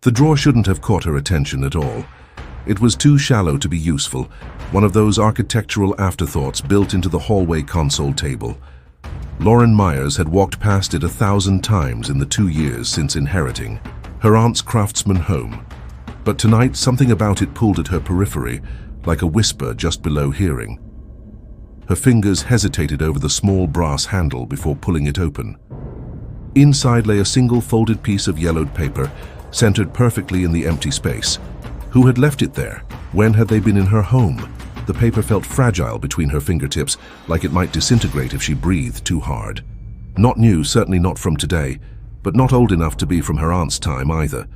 The drawer shouldn't have caught her attention at all. It was too shallow to be useful, one of those architectural afterthoughts built into the hallway console table. Lauren Myers had walked past it 1,000 times in the 2 years since inheriting her aunt's craftsman home. But tonight, something about it pulled at her periphery, like a whisper just below hearing. Her fingers hesitated over the small brass handle before pulling it open. Inside lay a single folded piece of yellowed paper, centered perfectly in the empty space. Who had left it there? When had they been in her home? The paper felt fragile between her fingertips, like it might disintegrate if she breathed too hard. Not new, certainly not from today, but not old enough to be from her aunt's time either.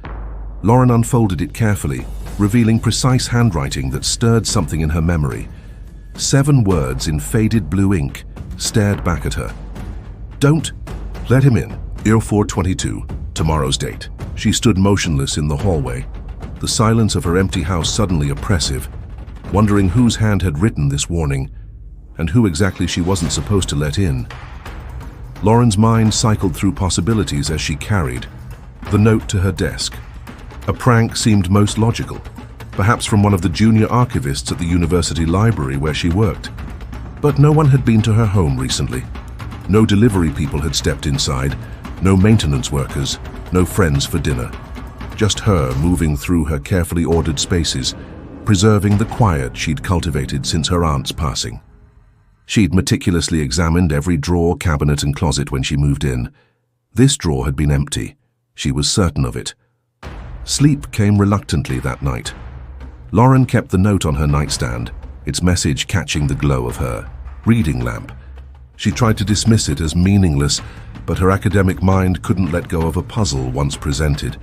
Lauren unfolded it carefully, revealing precise handwriting that stirred something in her memory. 7 words in faded blue ink stared back at her. Don't let him in. Ear 422. Tomorrow's date. She stood motionless in the hallway, the silence of her empty house suddenly oppressive, wondering whose hand had written this warning, and who exactly she wasn't supposed to let in. Lauren's mind cycled through possibilities as she carried the note to her desk. A prank seemed most logical, perhaps from one of the junior archivists at the university library where she worked. But no one had been to her home recently. No delivery people had stepped inside, no maintenance workers, no friends for dinner. Just her moving through her carefully ordered spaces, preserving the quiet she'd cultivated since her aunt's passing. She'd meticulously examined every drawer, cabinet, and closet when she moved in. This drawer had been empty. She was certain of it. Sleep came reluctantly that night. Lauren kept the note on her nightstand, its message catching the glow of her reading lamp. She tried to dismiss it as meaningless, but her academic mind couldn't let go of a puzzle once presented.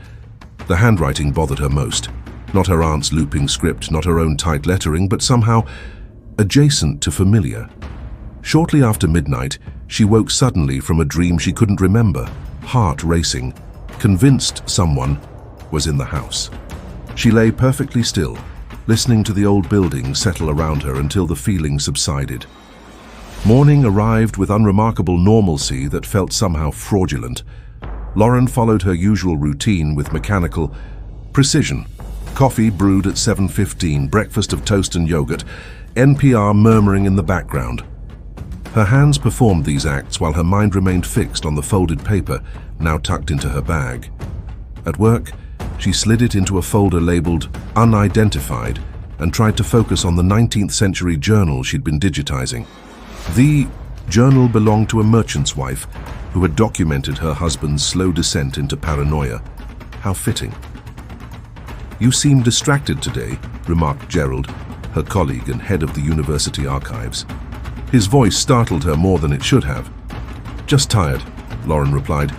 The handwriting bothered her most. Not her aunt's looping script, not her own tight lettering, but somehow adjacent to familiar. Shortly after midnight, she woke suddenly from a dream she couldn't remember, heart racing, convinced someone was in the house. She lay perfectly still, listening to the old building settle around her until the feeling subsided. Morning arrived with unremarkable normalcy that felt somehow fraudulent. Lauren followed her usual routine with mechanical precision. Coffee brewed at 7:15, breakfast of toast and yogurt, NPR murmuring in the background. Her hands performed these acts while her mind remained fixed on the folded paper, now tucked into her bag. At work, she slid it into a folder labeled Unidentified and tried to focus on the 19th century journal she'd been digitizing. The journal belonged to a merchant's wife who had documented her husband's slow descent into paranoia. How fitting. "You seem distracted today," remarked Gerald, her colleague and head of the university archives. His voice startled her more than it should have. "Just tired," Lauren replied,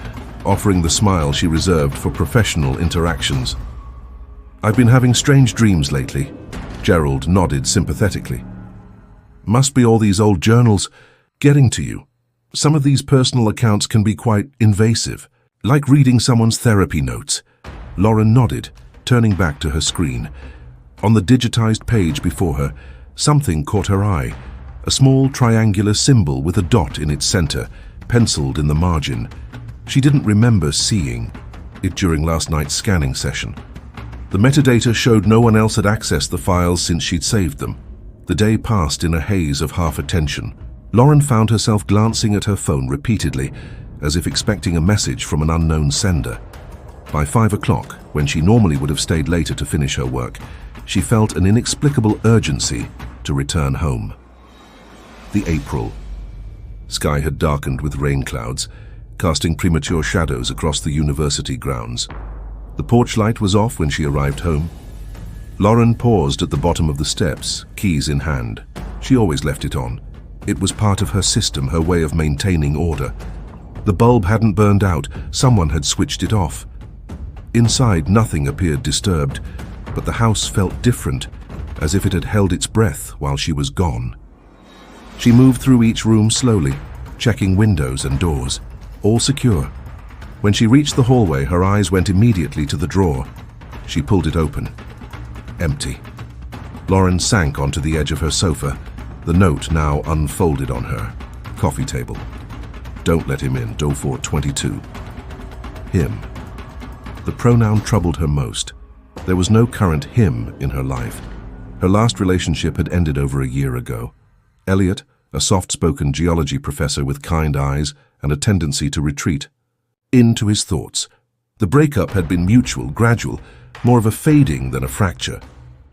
offering the smile she reserved for professional interactions. "I've been having strange dreams lately." Gerald nodded sympathetically. "Must be all these old journals getting to you. Some of these personal accounts can be quite invasive, like reading someone's therapy notes." Lauren nodded, turning back to her screen. On the digitized page before her, something caught her eye. A small triangular symbol with a dot in its center, penciled in the margin. She didn't remember seeing it during last night's scanning session. The metadata showed no one else had accessed the files since she'd saved them. The day passed in a haze of half-attention. Lauren found herself glancing at her phone repeatedly, as if expecting a message from an unknown sender. By 5 o'clock, when she normally would have stayed later to finish her work, she felt an inexplicable urgency to return home. The April. Sky had darkened with rain clouds, casting premature shadows across the university grounds. The porch light was off when she arrived home. Lauren paused at the bottom of the steps, keys in hand. She always left it on. It was part of her system, her way of maintaining order. The bulb hadn't burned out, someone had switched it off. Inside, nothing appeared disturbed, but the house felt different, as if it had held its breath while she was gone. She moved through each room slowly, checking windows and doors, all secure. When she reached the hallway, her eyes went immediately to the drawer. She pulled it open. Empty. Lauren sank onto the edge of her sofa, the note now unfolded on her coffee table. "Don't let him in, door 422. Him." The pronoun troubled her most. There was no current him in her life. Her last relationship had ended over a year ago. Elliot, a soft-spoken geology professor with kind eyes and a tendency to retreat into his thoughts. The breakup had been mutual, gradual, more of a fading than a fracture.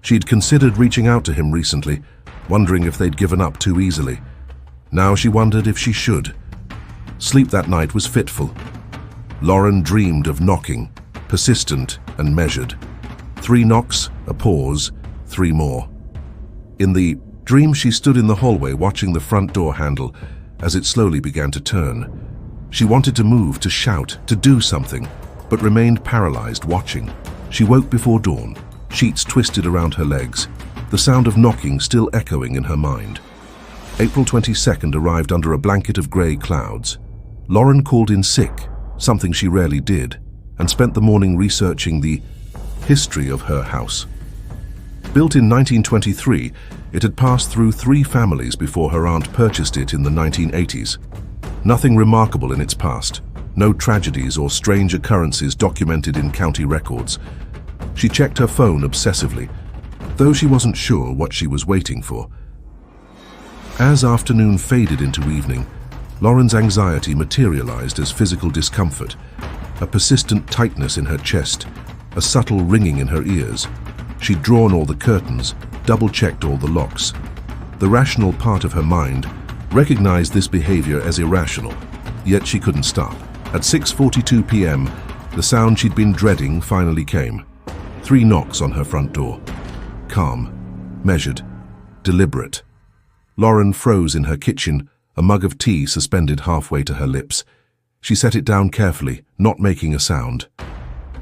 She'd considered reaching out to him recently, wondering if they'd given up too easily. Now she wondered if she should. Sleep that night was fitful. Lauren dreamed of knocking, persistent and measured. 3 knocks, a pause, 3 more. In the dream, she stood in the hallway watching the front door handle as it slowly began to turn. She wanted to move, to shout, to do something, but remained paralyzed, watching. She woke before dawn, sheets twisted around her legs, the sound of knocking still echoing in her mind. April 22nd arrived under a blanket of grey clouds. Lauren called in sick, something she rarely did, and spent the morning researching the history of her house. Built in 1923, it had passed through 3 families before her aunt purchased it in the 1980s. Nothing remarkable in its past, no tragedies or strange occurrences documented in county records. She checked her phone obsessively, though she wasn't sure what she was waiting for. As afternoon faded into evening, Lauren's anxiety materialized as physical discomfort, a persistent tightness in her chest, a subtle ringing in her ears. She'd drawn all the curtains, double-checked all the locks. The rational part of her mind recognized this behavior as irrational, yet she couldn't stop. At 6:42 p.m., the sound she'd been dreading finally came. 3 knocks on her front door. Calm, measured, deliberate. Lauren froze in her kitchen, a mug of tea suspended halfway to her lips. She set it down carefully, not making a sound.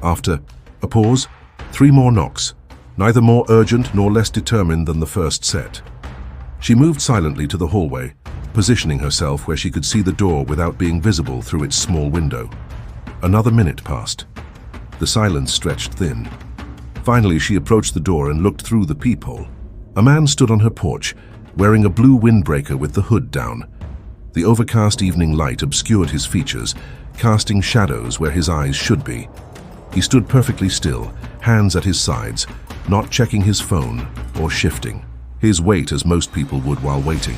After a pause, 3 more knocks, neither more urgent nor less determined than the first set. She moved silently to the hallway, positioning herself where she could see the door without being visible through its small window. Another minute passed. The silence stretched thin. Finally, she approached the door and looked through the peephole. A man stood on her porch, wearing a blue windbreaker with the hood down. The overcast evening light obscured his features, casting shadows where his eyes should be. He stood perfectly still, hands at his sides, not checking his phone or shifting. His weight as most people would while waiting.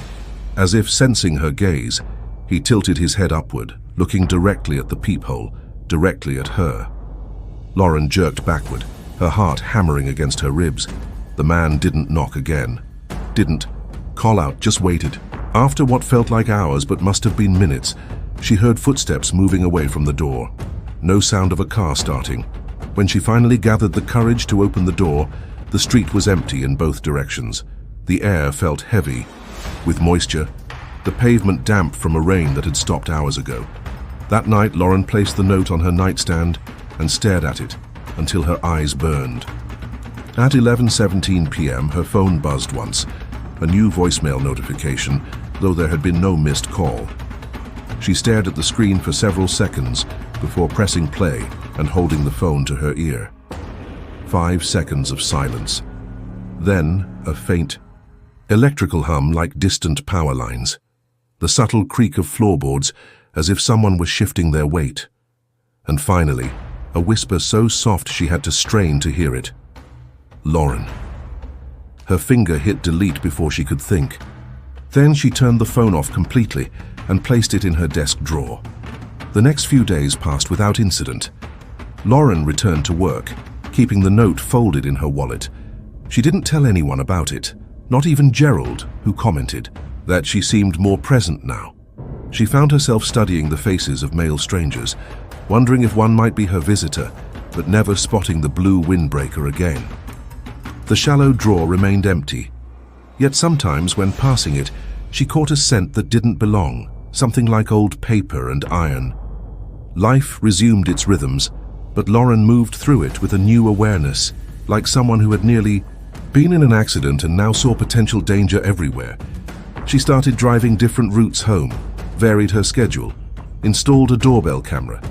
As if sensing her gaze, he tilted his head upward, looking directly at the peephole, directly at her. Lauren jerked backward, her heart hammering against her ribs. The man didn't knock again. Didn't call out, just waited. After what felt like hours but must have been minutes, she heard footsteps moving away from the door. No sound of a car starting. When she finally gathered the courage to open the door, the street was empty in both directions. The air felt heavy, with moisture, the pavement damp from a rain that had stopped hours ago. That night, Lauren placed the note on her nightstand and stared at it until her eyes burned. At 11:17 p.m., her phone buzzed once, a new voicemail notification, though there had been no missed call. She stared at the screen for several seconds before pressing play and holding the phone to her ear. 5 seconds of silence. Then a faint electrical hum like distant power lines. The subtle creak of floorboards as if someone was shifting their weight. And finally, a whisper so soft she had to strain to hear it. Lauren. Her finger hit delete before she could think. Then she turned the phone off completely and placed it in her desk drawer. The next few days passed without incident. Lauren returned to work, keeping the note folded in her wallet. She didn't tell anyone about it, not even Gerald, who commented that she seemed more present now. She found herself studying the faces of male strangers, wondering if one might be her visitor, but never spotting the blue windbreaker again. The shallow drawer remained empty, yet sometimes when passing it, she caught a scent that didn't belong, something like old paper and iron. Life resumed its rhythms, but Lauren moved through it with a new awareness, like someone who had nearly been in an accident and now saw potential danger everywhere. She started driving different routes home, varied her schedule, installed a doorbell camera.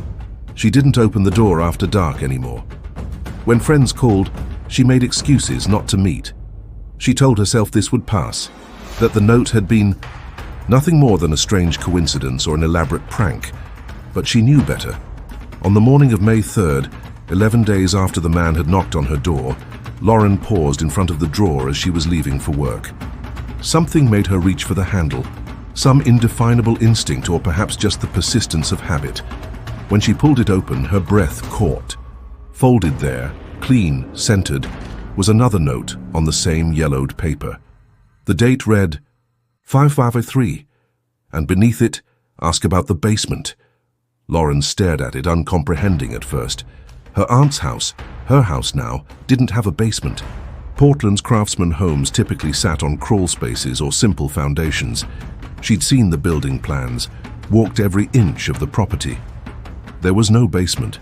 She didn't open the door after dark anymore. When friends called, she made excuses not to meet. She told herself this would pass, that the note had been nothing more than a strange coincidence or an elaborate prank. But she knew better. On the morning of May 3rd, 11 days after the man had knocked on her door, Lauren paused in front of the drawer as she was leaving for work. Something made her reach for the handle, some indefinable instinct or perhaps just the persistence of habit. When she pulled it open, her breath caught. Folded there, clean, centered, was another note on the same yellowed paper. The date read 553, and beneath it, ask about the basement. Lauren stared at it, uncomprehending at first. Her aunt's house, her house now, didn't have a basement. Portland's craftsman homes typically sat on crawl spaces or simple foundations. She'd seen the building plans, walked every inch of the property. There was no basement.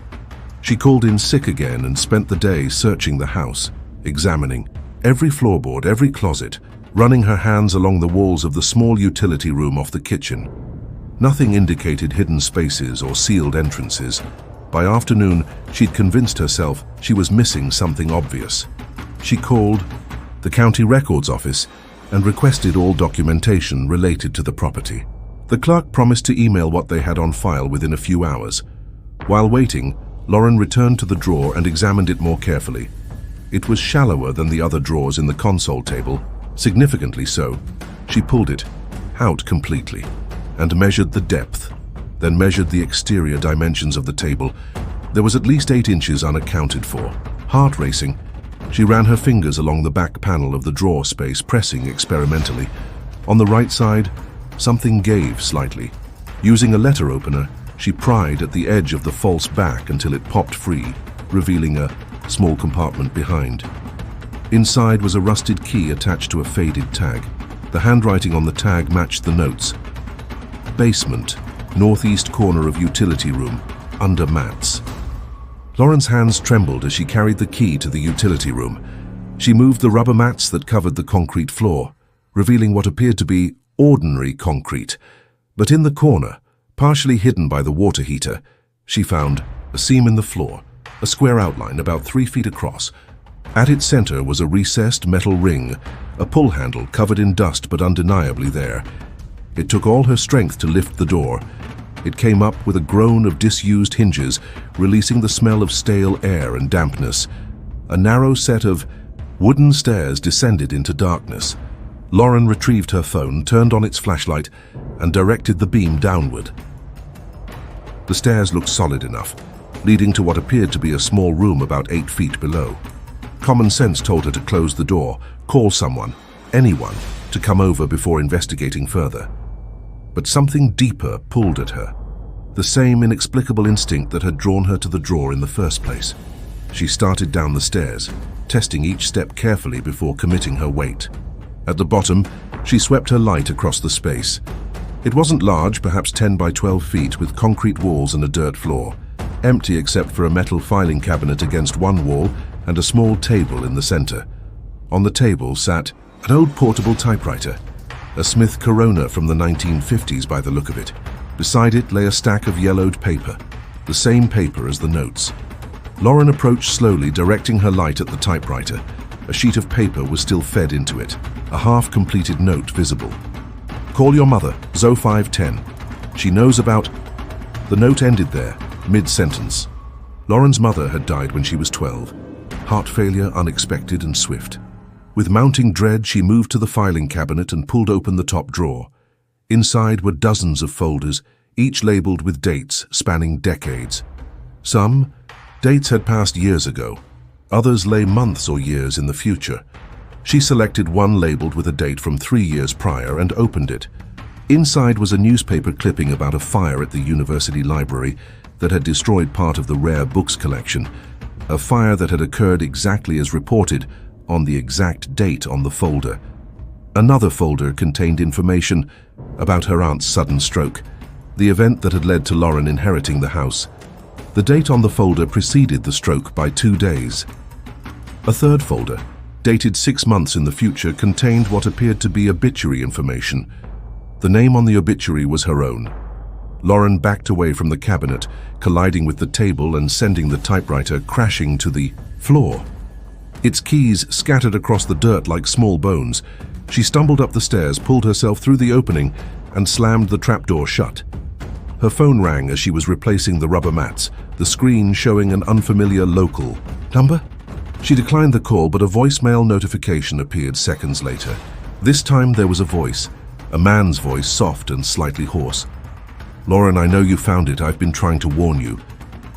She called in sick again and spent the day searching the house, examining every floorboard, every closet, running her hands along the walls of the small utility room off the kitchen. Nothing indicated hidden spaces or sealed entrances. By afternoon, she'd convinced herself she was missing something obvious. She called the county records office and requested all documentation related to the property. The clerk promised to email what they had on file within a few hours. While waiting, Lauren returned to the drawer and examined it more carefully. It was shallower than the other drawers in the console table, significantly so. She pulled it out completely and measured the depth, then measured the exterior dimensions of the table. There was at least 8 inches unaccounted for. Heart racing, she ran her fingers along the back panel of the drawer space, pressing experimentally. On the right side, something gave slightly. Using a letter opener, she pried at the edge of the false back until it popped free, revealing a small compartment behind. Inside was a rusted key attached to a faded tag. The handwriting on the tag matched the notes. Basement, northeast corner of utility room, under mats. Lauren's hands trembled as she carried the key to the utility room. She moved the rubber mats that covered the concrete floor, revealing what appeared to be ordinary concrete. But in the corner, partially hidden by the water heater, she found a seam in the floor, a square outline about 3 feet across. At its center was a recessed metal ring, a pull handle covered in dust but undeniably there. It took all her strength to lift the door. It came up with a groan of disused hinges, releasing the smell of stale air and dampness. A narrow set of wooden stairs descended into darkness. Lauren retrieved her phone, turned on its flashlight, and directed the beam downward. The stairs looked solid enough, leading to what appeared to be a small room about 8 feet below. Common sense told her to close the door, call someone, anyone, to come over before investigating further. But something deeper pulled at her, the same inexplicable instinct that had drawn her to the drawer in the first place. She started down the stairs, testing each step carefully before committing her weight. At the bottom, she swept her light across the space. It wasn't large, perhaps 10 by 12 feet, with concrete walls and a dirt floor, empty except for a metal filing cabinet against one wall and a small table in the center. On the table sat an old portable typewriter, a Smith Corona from the 1950s by the look of it. Beside it lay a stack of yellowed paper, the same paper as the notes. Lauren approached slowly, directing her light at the typewriter. A sheet of paper was still fed into it, a half-completed note visible. Call your mother, Zo 510. She knows about... The note ended there, mid-sentence. Lauren's mother had died when she was 12. Heart failure, unexpected and swift. With mounting dread, she moved to the filing cabinet and pulled open the top drawer. Inside were dozens of folders, each labeled with dates spanning decades. Some dates had passed years ago. Others lay months or years in the future. She selected one labeled with a date from 3 years prior and opened it. Inside was a newspaper clipping about a fire at the university library that had destroyed part of the rare books collection, a fire that had occurred exactly as reported on the exact date on the folder. Another folder contained information about her aunt's sudden stroke, the event that had led to Lauren inheriting the house. The date on the folder preceded the stroke by 2 days. A third folder, dated 6 months in the future, contained what appeared to be obituary information. The name on the obituary was her own. Lauren backed away from the cabinet, colliding with the table and sending the typewriter crashing to the floor. Its keys scattered across the dirt like small bones. She stumbled up the stairs, pulled herself through the opening, and slammed the trapdoor shut. Her phone rang as she was replacing the rubber mats, the screen showing an unfamiliar local number. She declined the call, but a voicemail notification appeared seconds later. This time there was a voice, a man's voice, soft and slightly hoarse. "Lauren, I know you found it. I've been trying to warn you.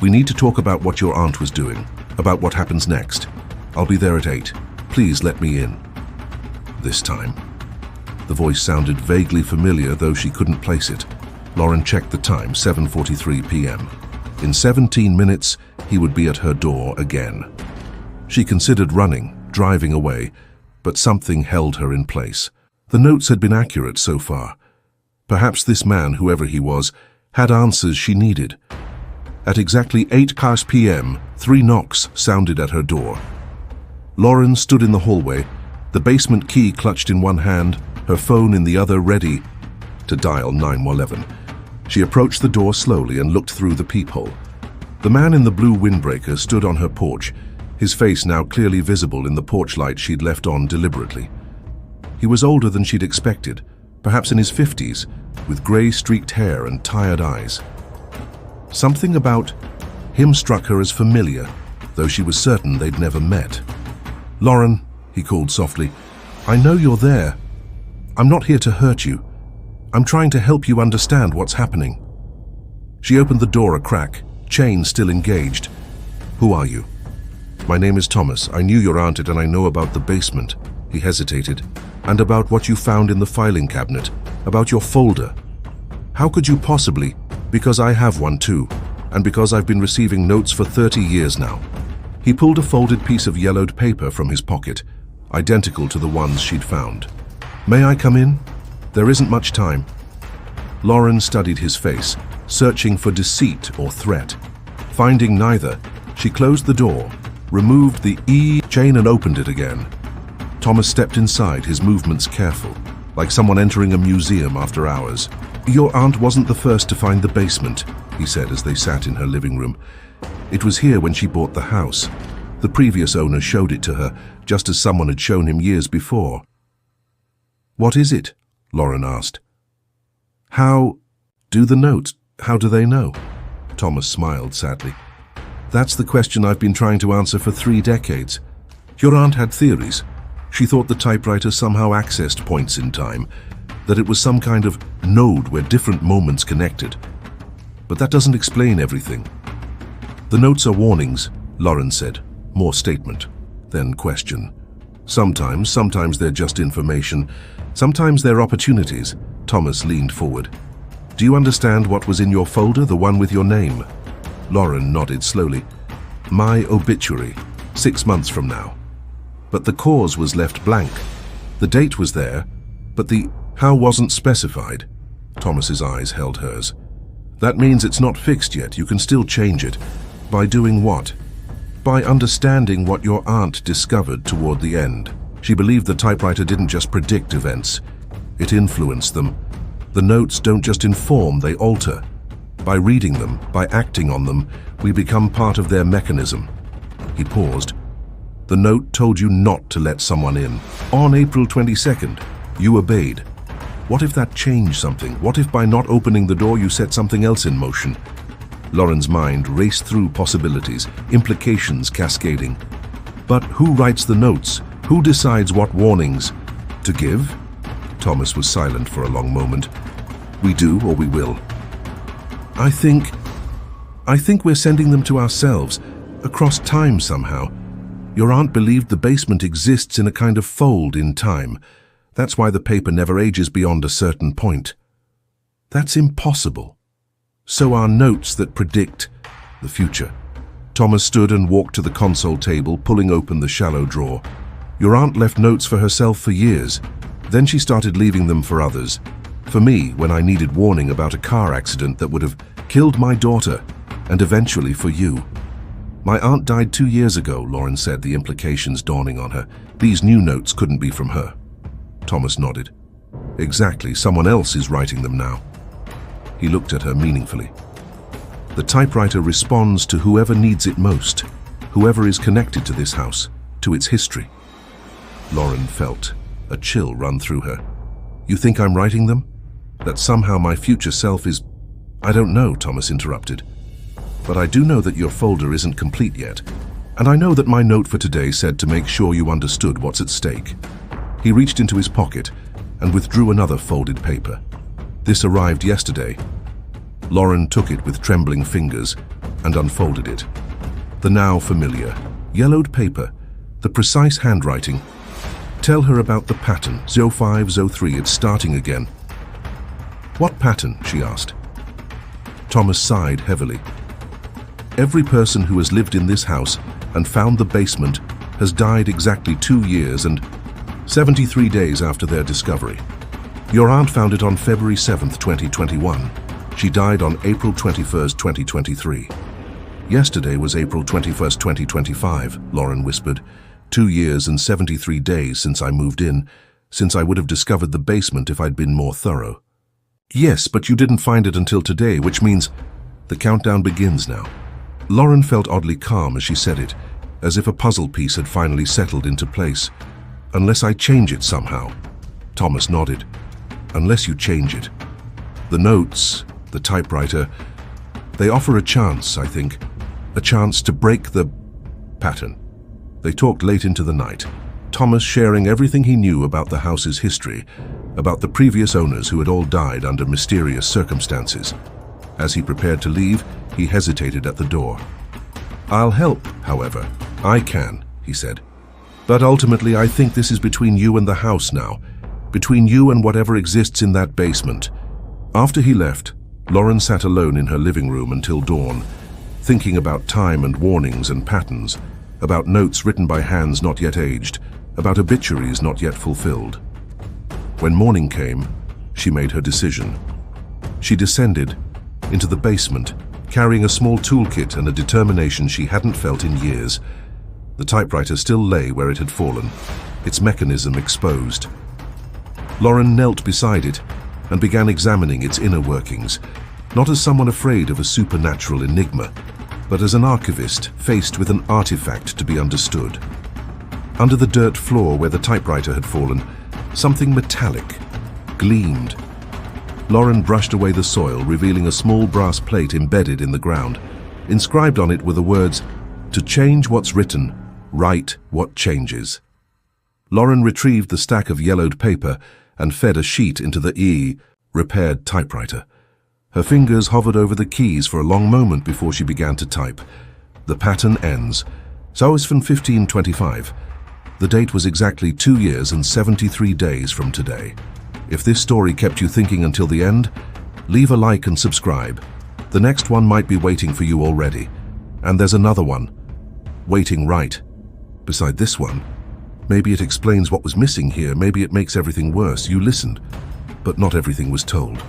We need to talk about what your aunt was doing, about what happens next. I'll be there at 8. Please let me in." This time. The voice sounded vaguely familiar, though she couldn't place it. Lauren checked the time, 7:43 p.m. In 17 minutes, he would be at her door again. She considered running, driving away, but something held her in place. The notes had been accurate so far. Perhaps this man, whoever he was, had answers she needed. At exactly 8 p.m., 3 knocks sounded at her door. Lauren stood in the hallway, the basement key clutched in one hand, her phone in the other, ready to dial 911. She approached the door slowly and looked through the peephole. The man in the blue windbreaker stood on her porch, his face now clearly visible in the porch light she'd left on deliberately. He was older than she'd expected, perhaps in his 50s, with grey-streaked hair and tired eyes. Something about him struck her as familiar, though she was certain they'd never met. "Lauren," he called softly, "I know you're there. I'm not here to hurt you. I'm trying to help you understand what's happening." She opened the door a crack, chain still engaged. "Who are you?" "My name is Thomas. I knew your aunt and I know about the basement." He hesitated. "And about what you found in the filing cabinet, about your folder." "How could you possibly?" "Because I have one too, and because I've been receiving notes for 30 years now." He pulled a folded piece of yellowed paper from his pocket, identical to the ones she'd found. "May I come in? There isn't much time." Lauren studied his face, searching for deceit or threat. Finding neither, she closed the door, removed the chain and opened it again. Thomas stepped inside, his movements careful, like someone entering a museum after hours. "Your aunt wasn't the first to find the basement," he said as they sat in her living room. "It was here when she bought the house. The previous owner showed it to her, just as someone had shown him years before." "What is it?" Lauren asked. "How do the notes? How do they know?" Thomas smiled sadly. "That's the question I've been trying to answer for 3 decades. Your aunt had theories. She thought the typewriter somehow accessed points in time, that it was some kind of node where different moments connected. But that doesn't explain everything." "The notes are warnings," Lauren said, more statement, then question. Sometimes they're just information. Sometimes they're opportunities." Thomas leaned forward. "Do you understand what was in your folder, the one with your name?" Lauren nodded slowly. "My obituary, 6 months from now. But the cause was left blank. The date was there, but the how wasn't specified." Thomas's eyes held hers. "That means it's not fixed yet. You can still change it." "By doing what?" "By understanding what your aunt discovered toward the end. She believed the typewriter didn't just predict events. It influenced them. The notes don't just inform, they alter. By reading them, by acting on them, we become part of their mechanism." He paused. "The note told you not to let someone in. On April 22nd, you obeyed. What if that changed something? What if by not opening the door you set something else in motion?" Lauren's mind raced through possibilities, implications cascading. "But who writes the notes? Who decides what warnings to give?" Thomas was silent for a long moment. "We do, or we will." I think we're sending them to ourselves, across time somehow. Your aunt believed the basement exists in a kind of fold in time. That's why the paper never ages beyond a certain point. That's impossible. So are notes that predict the future. Thomas stood and walked to the console table, pulling open the shallow drawer. Your aunt left notes for herself for years. Then she started leaving them for others. For me, when I needed warning about a car accident that would have killed my daughter, and eventually for you. My aunt died 2 years ago, Lauren said, the implications dawning on her. These new notes couldn't be from her. Thomas nodded. Exactly, someone else is writing them now. He looked at her meaningfully. The typewriter responds to whoever needs it most, whoever is connected to this house, to its history. Lauren felt a chill run through her. You think I'm writing them? That somehow my future self is I don't know, Thomas interrupted. But I do know that your folder isn't complete yet. And I know that my note for today said to make sure you understood what's at stake. He reached into his pocket and withdrew another folded paper. This arrived yesterday. Lauren took it with trembling fingers and unfolded it. The now familiar, yellowed paper, the precise handwriting. Tell her about the pattern, 0503, it's starting again. What pattern? She asked. Thomas sighed heavily. Every person who has lived in this house and found the basement has died exactly 2 years and 73 days after their discovery. Your aunt found it on February 7th, 2021. She died on April 21st, 2023. Yesterday was April 21st, 2025, Lauren whispered. 2 years and 73 days since I moved in, since I would have discovered the basement if I'd been more thorough. Yes, but you didn't find it until today, which means the countdown begins now. Lauren felt oddly calm as she said it, as if a puzzle piece had finally settled into place. Unless I change it somehow. Thomas nodded. Unless you change it. The notes, the typewriter, they offer a chance, I think. A chance to break the pattern. They talked late into the night, Thomas sharing everything he knew about the house's history, about the previous owners who had all died under mysterious circumstances. As he prepared to leave, he hesitated at the door. I'll help, however. I can, he said. But ultimately, I think this is between you and the house now, between you and whatever exists in that basement. After he left, Lauren sat alone in her living room until dawn, thinking about time and warnings and patterns, about notes written by hands not yet aged, about obituaries not yet fulfilled. When morning came, she made her decision. She descended into the basement, carrying a small toolkit and a determination she hadn't felt in years. The typewriter still lay where it had fallen, its mechanism exposed. Lauren knelt beside it and began examining its inner workings, not as someone afraid of a supernatural enigma, but as an archivist faced with an artifact to be understood. Under the dirt floor where the typewriter had fallen, something metallic gleamed. Lauren brushed away the soil, revealing a small brass plate embedded in the ground. Inscribed on it were the words, "To change what's written, write what changes." Lauren retrieved the stack of yellowed paper and fed a sheet into the repaired typewriter. Her fingers hovered over the keys for a long moment before she began to type. The pattern ends. So is from 1525. The date was exactly 2 years and 73 days from today. If this story kept you thinking until the end, leave a like and subscribe. The next one might be waiting for you already. And there's another one, waiting right beside this one. Maybe it explains what was missing here, maybe it makes everything worse. You listened, but not everything was told.